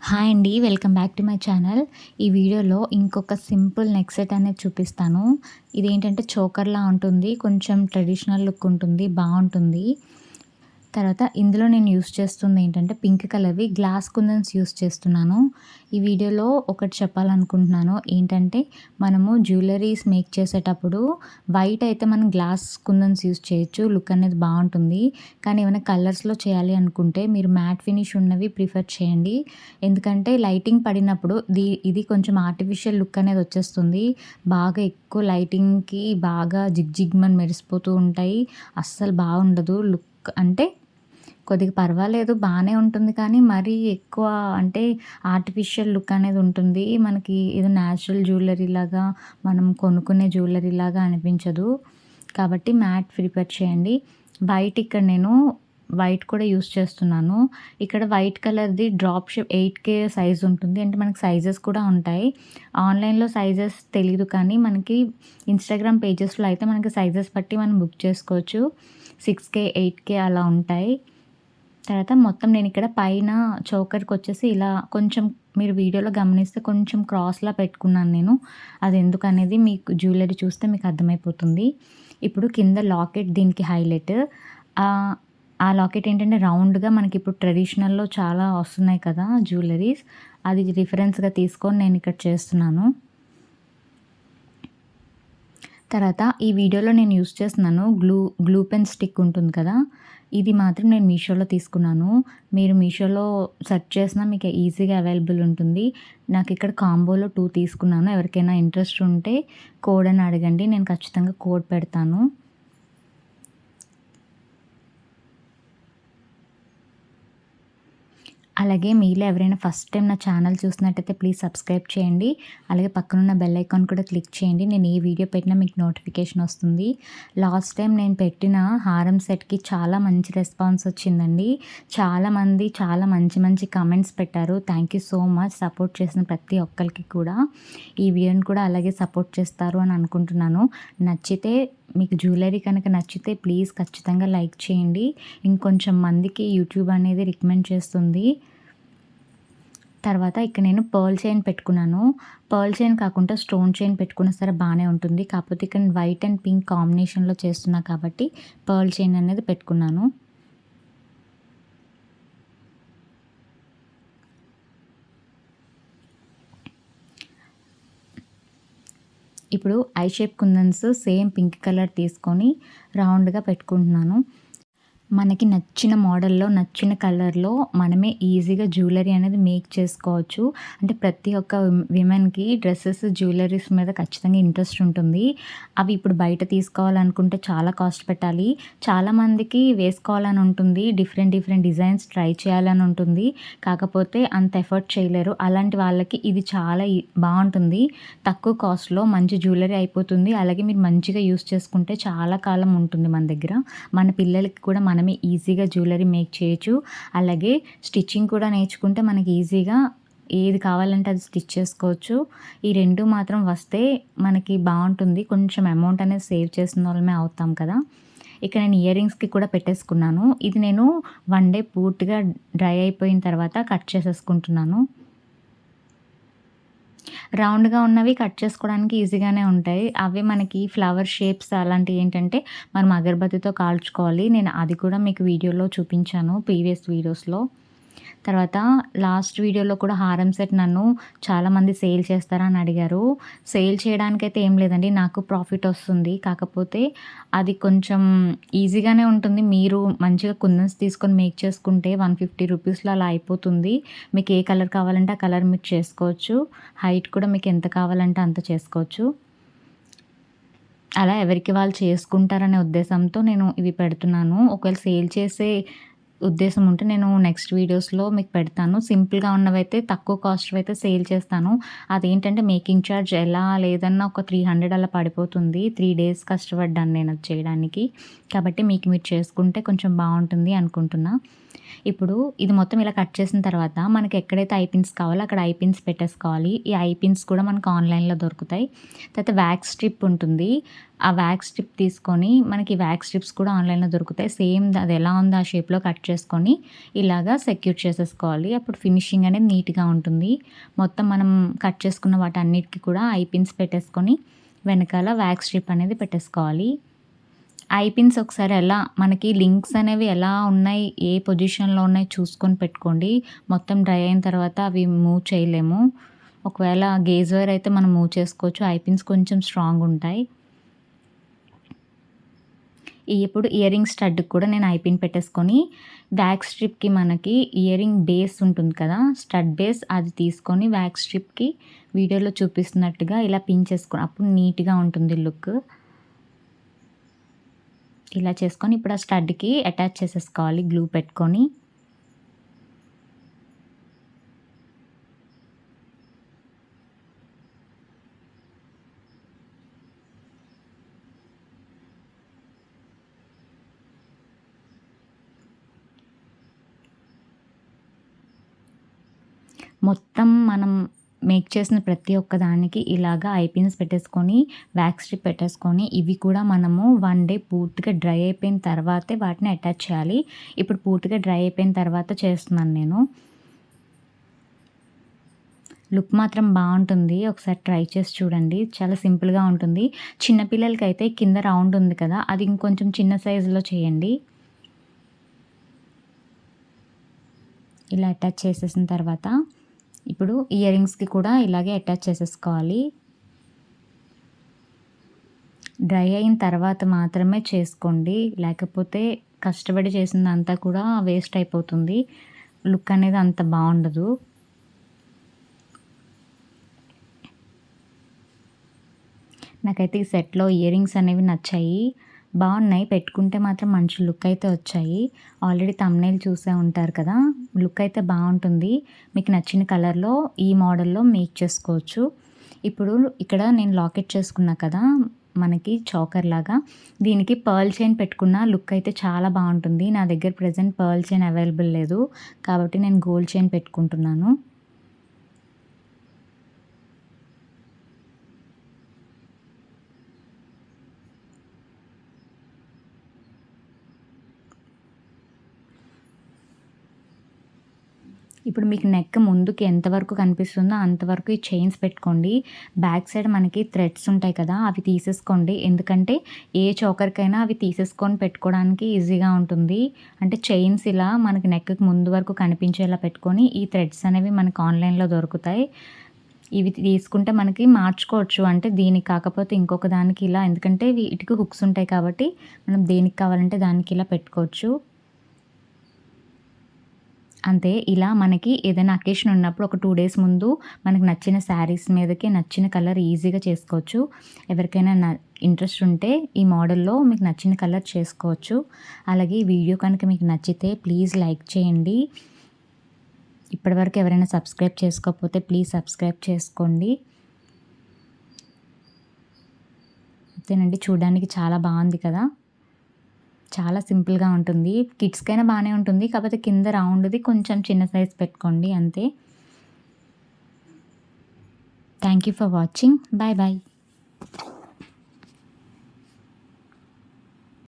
Hi అండి. Welcome back to my channel. ఈ వీడియోలో ఇంకొక సింపుల్ నెక్ సెట్ అనేది చూపిస్తాను. ఇదేంటంటే చోకర్‌లా ఉంటుంది. కొంచెం ట్రెడిషనల్ లుక్ ఉంటుంది. బావుంటుంది. తర్వాత ఇందులో నేను యూజ్ చేస్తుందేంటంటే పింక్ కలర్‌వి గ్లాస్ కుందన్స్ యూజ్ చేస్తున్నాను. ఈ వీడియోలో ఒకటి చెప్పాలనుకుంటున్నాను. ఏంటంటే మనము జ్యువెల్లరీస్ మేక్ చేసేటప్పుడు వైట్ అయితే మనం గ్లాస్ కుందన్స్ యూజ్ చేయొచ్చు. లుక్ అనేది బావుంటుంది. కానీ ఏమైనా కలర్స్‌లో చేయాలి అనుకుంటే మీరు మ్యాట్ ఫినిష్ ఉన్నవి ప్రిఫర్ చేయండి. ఎందుకంటే లైటింగ్ పడినప్పుడు ఇది కొంచెం ఆర్టిఫిషియల్ లుక్ అనేది వచ్చేస్తుంది. బాగా ఎక్కువ లైటింగ్‌కి బాగా జిగ్‌జిగ్‌మని మెరిసిపోతూ ఉంటాయి. అస్సలు బావుండదు లుక్. అంటే కొద్దిగా పర్వాలేదు బానే ఉంటుంది. కానీ మరీ ఎక్కువ అంటే ఆర్టిఫిషియల్ లుక్ అనేది ఉంటుంది. మనకి ఏదో న్యాచురల్ జ్యువెల్లరీలాగా మనం కొనుక్కునే జ్యువెల్లరీలాగా అనిపించదు. కాబట్టి మ్యాట్ ప్రిఫర్ చేయండి. నేను వైట్ కూడా యూజ్ చేస్తున్నాను. ఇక్కడ వైట్ కలర్‌ది డ్రాప్ షేప్ 8K సైజ్ ఉంటుంది. అంటే మనకి సైజెస్ కూడా ఉంటాయి. ఆన్‌లైన్‌లో సైజెస్ తెలీదు కానీ మనకి ఇన్‌స్టాగ్రామ్ పేజెస్‌లో అయితే మనకి సైజెస్ బట్టి మనం బుక్ చేసుకోవచ్చు. 6K, 8K అలా ఉంటాయి. తర్వాత మొత్తం నేనిక్కడ పైన చోకర్‌కొచ్చేసి ఇలా కొంచెం మీరు వీడియోలో గమనిస్తే కొంచెం క్రాస్‌లా పెట్టుకున్నాను నేను. అదెందుకనేది మీకు జ్యువెల్లరీ చూస్తే మీకు అర్థమైపోతుంది. ఇప్పుడు కింద లాకెట్ దీనికి హైలైట్. ఆహ్, ఆ లాకెట్ ఏంటంటే రౌండ్‌గా మనకిప్పుడు ట్రెడిషనల్‌లో చాలా వస్తున్నాయి కదా జ్యువెల్లరీస్. అది రిఫరెన్స్‌గా తీసుకొని నేనిక్కడ చేస్తున్నాను. తర్వాత ఈ వీడియోలో నేను యూజ్ చేస్తున్నాను గ్లూ పెన్ స్టిక్ ఉంటుంది కదా! ఇది మాత్రం నేను మీషోలో తీసుకున్నాను. మీరు మీషోలో సెర్చ్ చేసినా మీకు ఈజీగా అవైలబుల్ ఉంటుంది. నాకిక్కడ కాంబోలో 2 తీసుకున్నాను. ఎవరికైనా ఇంట్రెస్ట్ ఉంటే కోడ్ అని అడగండి. నేను ఖచ్చితంగా కోడ్ పెడతాను. అలాగే మీలో ఎవరైనా ఫస్ట్ టైం నా ఛానల్ చూసినట్టయితే ప్లీజ్ సబ్స్క్రైబ్ చేయండి. అలాగే పక్కనున్న బెల్ ఐకాన్ కూడా క్లిక్ చేయండి. నేను ఏ వీడియో పెట్టినా మీకు నోటిఫికేషన్ వస్తుంది. లాస్ట్ టైం నేను పెట్టిన హారం సెట్‌కి చాలా మంచి రెస్పాన్స్ వచ్చిందండి. చాలామంది చాలా మంచి మంచి కామెంట్స్ పెట్టారు. Thank you so much support చేసిన ప్రతి ఒక్కరికి కూడా. ఈ వీడియోని కూడా అలాగే సపోర్ట్ చేస్తారు అని అనుకుంటున్నాను. నచ్చితే మీకు జ్యువెల్లరీ కనుక నచ్చితే ప్లీజ్ ఖచ్చితంగా లైక్ చేయండి. ఇంకొంచెం మందికి యూట్యూబ్ అనేది రికమెండ్ చేస్తుంది. తర్వాత ఇక్కడ నేను పర్ల్ చైన్ పెట్టుకున్నాను. పర్ల్ చైన్ కాకుండా స్టోన్ చైన్ పెట్టుకున్నా సరే బానే ఉంటుంది. కాకపోతే ఇక్కడ వైట్ అండ్ పింక్ కాంబినేషన్‌లో చేస్తున్నా కాబట్టి పర్ల్ చైన్ అనేది పెట్టుకున్నాను. ఇప్పుడు I shape kundans same pink colour తీసుకొని రౌండ్‌గా పెట్టుకుంటున్నాను. మనకి నచ్చిన మోడల్‌లో, నచ్చిన కలర్‌లో మనమే ఈజీగా జ్యువెల్లరీ అనేది మేక్ చేసుకోవచ్చు. అంటే ప్రతి ఒక్క విమెన్‌కి డ్రెసెస్, జ్యువెల్లరీస్ మీద ఖచ్చితంగా ఇంట్రెస్ట్ ఉంటుంది. అవి ఇప్పుడు బయట తీసుకోవాలనుకుంటే చాలా కాస్ట్ పెట్టాలి. చాలామందికి వేసుకోవాలని ఉంటుంది. డిఫరెంట్ డిఫరెంట్ డిజైన్స్ ట్రై చేయాలని ఉంటుంది. కాకపోతే అంత ఎఫర్ట్ చేయలేరు. అలాంటి వాళ్ళకి ఇది చాలా బావుంటుంది. తక్కువ కాస్ట్‌లో మంచి జ్యువెల్లరీ అయిపోతుంది. అలాగే మీరు మంచిగా యూజ్ చేసుకుంటే చాలా కాలం ఉంటుంది మన దగ్గర. మన పిల్లలకి కూడా మనమే ఈజీగా జ్యువెల్లరీ మేక్ చేయొచ్చు. అలాగే స్టిచ్చింగ్ కూడా నేర్చుకుంటే మనకి ఈజీగా ఏది కావాలంటే అది స్టిచ్ చేసుకోవచ్చు. ఈ 2 మాత్రం వస్తే మనకి బావుంటుంది. కొంచెం అమౌంట్ అనేది సేవ్ చేసిన వాళ్ళమే అవుతాం కదా! ఇక్కడ నేను ఇయర్ రింగ్స్‌కి కూడా పెట్టేసుకున్నాను. ఇది నేను 1 డే పూర్తిగా డ్రై అయిపోయిన తర్వాత కట్ చేసేసుకుంటున్నాను. రౌండ్‌గా ఉన్నవి కట్ చేసుకోవడానికి ఈజీగానే ఉంటాయి. అవి మనకి ఫ్లవర్ షేప్స్ అలాంటివి ఏంటంటే మనం అగరబత్తితో కాల్చుకోవాలి. నేను అది కూడా మీకు వీడియోలో చూపించాను ప్రీవియస్ వీడియోస్‌లో. తర్వాత లాస్ట్ వీడియోలో కూడా హారం సెట్ నన్ను చాలామంది సేల్ చేస్తారా అని అడిగారు. సేల్ చేయడానికైతే ఏం లేదండి. నాకు ప్రాఫిట్ వస్తుంది. కాకపోతే అది కొంచెం ఈజీగానే ఉంటుంది. మీరు మంచిగా కుందన్స్ తీసుకొని మేక్ చేసుకుంటే 150 రూపీస్‌లో అలా అయిపోతుంది. మీకు ఏ కలర్ కావాలంటే ఆ కలర్ మీరు చేసుకోవచ్చు. హైట్ కూడా మీకు ఎంత కావాలంటే అంత చేసుకోవచ్చు. అలా ఎవరికి వాళ్ళు చేసుకుంటారనే ఉద్దేశంతో నేను ఇవి పెడుతున్నాను. ఒకవేళ సేల్ చేసే ఉద్దేశం ఉంటే నేను నెక్స్ట్ వీడియోస్‌లో మీకు పెడతాను. సింపుల్‌గా ఉన్నవైతే తక్కువ కాస్ట్‌వైతే సేల్ చేస్తాను. అదేంటంటే మేకింగ్ చార్జ్ ఎలా లేదన్నా ఒక 300 అలా పడిపోతుంది. 3 డేస్ కష్టపడ్డాను నేను అది చేయడానికి. కాబట్టి మీకు మీరు చేసుకుంటే కొంచెం బావుంటుంది అనుకుంటున్నా. ఇప్పుడు ఇది మొత్తం ఇలా కట్ చేసిన తర్వాత మనకి ఎక్కడైతే ఐ పిన్స్ కావాలో అక్కడ ఐ పిన్స్ పెట్టేసుకోవాలి. ఈ ఐ పిన్స్ కూడా మనకు ఆన్‌లైన్‌లో దొరుకుతాయి. తర్వాత వ్యాక్స్ స్ట్రిప్ ఉంటుంది. ఆ వ్యాక్స్ స్ట్రిప్ తీసుకొని మనకి వ్యాక్స్ స్ట్రిప్స్ కూడా ఆన్‌లైన్‌లో దొరుకుతాయి. సేమ్ అది ఎలా ఉందో ఆ షేప్‌లో కట్ చేసుకొని ఇలాగా సెక్యూర్ చేసేసుకోవాలి. అప్పుడు ఫినిషింగ్ అనేది నీట్‌గా ఉంటుంది. మొత్తం మనం కట్ చేసుకున్న వాటన్నిటికి కూడా ఐ పిన్స్ పెట్టేసుకొని వెనకాల వ్యాక్స్ స్ట్రిప్ అనేది పెట్టేసుకోవాలి. ఐ పిన్స్ ఒకసారి మనకి లింక్స్ అనేవి ఎలా ఉన్నాయి, ఏ పొజిషన్‌లో ఉన్నాయి చూసుకొని పెట్టుకోండి. మొత్తం డ్రై అయిన తర్వాత అవి మూవ్ చేయలేము. ఒకవేళ గేజ్ వైర్ అయితే మనం మూవ్ చేసుకోవచ్చు. ఐ పిన్స్ కొంచెం స్ట్రాంగ్ ఉంటాయి. ఇప్పుడు ఇయర్ రింగ్ స్టడ్‌కి కూడా నేను ఐ పిన్ పెట్టేసుకొని వ్యాక్స్ స్ట్రిప్‌కి మనకి ఇయర్ రింగ్ బేస్ ఉంటుంది కదా! స్టడ్ బేస్ అది తీసుకొని వ్యాక్స్ స్ట్రిప్‌కి వీడియోలో చూపిస్తున్నట్టుగా ఇలా పిన్ చేసుకో అప్పుడు నీట్‌గా ఉంటుంది లుక్. ఇలా చేసుకొని ఇప్పుడు ఆ స్టడ్‌కి అటాచ్ చేసేసుకోవాలి గ్లూ పెట్టుకొని. మొత్తం మనం మేక్ చేసిన ప్రతి ఒక్క దానికి ఇలాగా ఐ పిన్స్ పెట్టేసుకొని, వ్యాక్స్ స్ట్రిప్ పెట్టేసుకొని, ఇవి కూడా మనము 1 డే పూర్తిగా డ్రై అయిపోయిన తర్వాతే వాటిని అటాచ్ చేయాలి. ఇప్పుడు పూర్తిగా డ్రై అయిపోయిన తర్వాత చేస్తున్నాను నేను. లుక్ మాత్రం బావుంటుంది. ఒకసారి ట్రై చేసి చూడండి. చాలా సింపుల్‌గా ఉంటుంది. చిన్న పిల్లలకైతే కింద రౌండ్ ఉంది కదా! అది ఇంకొంచెం చిన్న సైజులో చేయండి. ఇలా అటాచ్ చేసేసిన తర్వాత ఇప్పుడు ఇయర్ రింగ్స్‌కి కూడా ఇలాగే అటాచ్ చేసేసుకోవాలి. డ్రై అయిన తర్వాత మాత్రమే చేసుకోండి. లేకపోతే కష్టపడి చేసిందంతా కూడా వేస్ట్ అయిపోతుంది. లుక్ అనేది అంత బావుండదు. నాకైతే ఈ సెట్‌లో ఇయర్ రింగ్స్ అనేవి నచ్చాయి. బావున్నాయి. పెట్టుకుంటే మాత్రం మంచి లుక్ అయితే వచ్చాయి. ఆల్రెడీ థంబ్‌నెయిల్ చూసే ఉంటారు కదా! లుక్ అయితే బావుంటుంది. మీకు నచ్చిన కలర్‌లో ఈ మోడల్‌లో మేక్ చేసుకోవచ్చు. ఇప్పుడు ఇక్కడ నేను లాకెట్ చేసుకున్నా కదా! మనకి చోకర్ లాగా. దీనికి పర్ల్ చైన్ పెట్టుకున్న లుక్ అయితే చాలా బావుంటుంది. నా దగ్గర ప్రెజెంట్ పర్ల్ చైన్ అవైలబుల్ లేదు. కాబట్టి నేను గోల్డ్ చైన్ పెట్టుకుంటున్నాను. ఇప్పుడు మీకు నెక్ ముందుకి ఎంతవరకు కనిపిస్తుందో అంతవరకు ఈ చైన్స్ పెట్టుకోండి. బ్యాక్ సైడ్ మనకి థ్రెడ్స్ ఉంటాయి కదా! అవి తీసేసుకోండి. ఎందుకంటే ఏ చోకర్‌కైనా అవి తీసేసుకొని పెట్టుకోవడానికి ఈజీగా ఉంటుంది. అంటే చైన్స్ ఇలా మనకి నెక్‌కి ముందు వరకు కనిపించేలా పెట్టుకొని ఈ థ్రెడ్స్ అనేవి మనకు ఆన్‌లైన్‌లో దొరుకుతాయి. ఇవి తీసుకుంటే మనకి మార్చుకోవచ్చు. అంటే దీనికి కాకపోతే ఇంకొక దానికి ఇలా ఎందుకంటే వీటికి హుక్స్ ఉంటాయి కాబట్టి మనం దేనికి కావాలంటే దానికి ఇలా పెట్టుకోవచ్చు. అంతే. ఇలా మనకి ఏదైనా అకేషన్ ఉన్నప్పుడు ఒక 2 డేస్ ముందు మనకు నచ్చిన శారీస్ మీదకి నచ్చిన కలర్ ఈజీగా చేసుకోవచ్చు. ఎవరికైనా ఇంట్రెస్ట్ ఉంటే ఈ మోడల్‌లో మీకు నచ్చిన కలర్ చేసుకోవచ్చు. అలాగే ఈ వీడియో కనుక మీకు నచ్చితే ప్లీజ్ లైక్ చేయండి. ఇప్పటివరకు ఎవరైనా సబ్స్క్రైబ్ చేసుకోకపోతే ప్లీజ్ సబ్స్క్రైబ్ చేసుకోండి. అంతేనండి. చూడడానికి చాలా బావుంది కదా! చాలా సింపుల్‌గా ఉంటుంది. కిడ్స్‌కైనా బానే ఉంటుంది. కాకపోతే కింద రౌండ్‌ది కొంచెం చిన్న సైజ్ పెట్టుకోండి అంతే. Thank you for watching. Bye bye.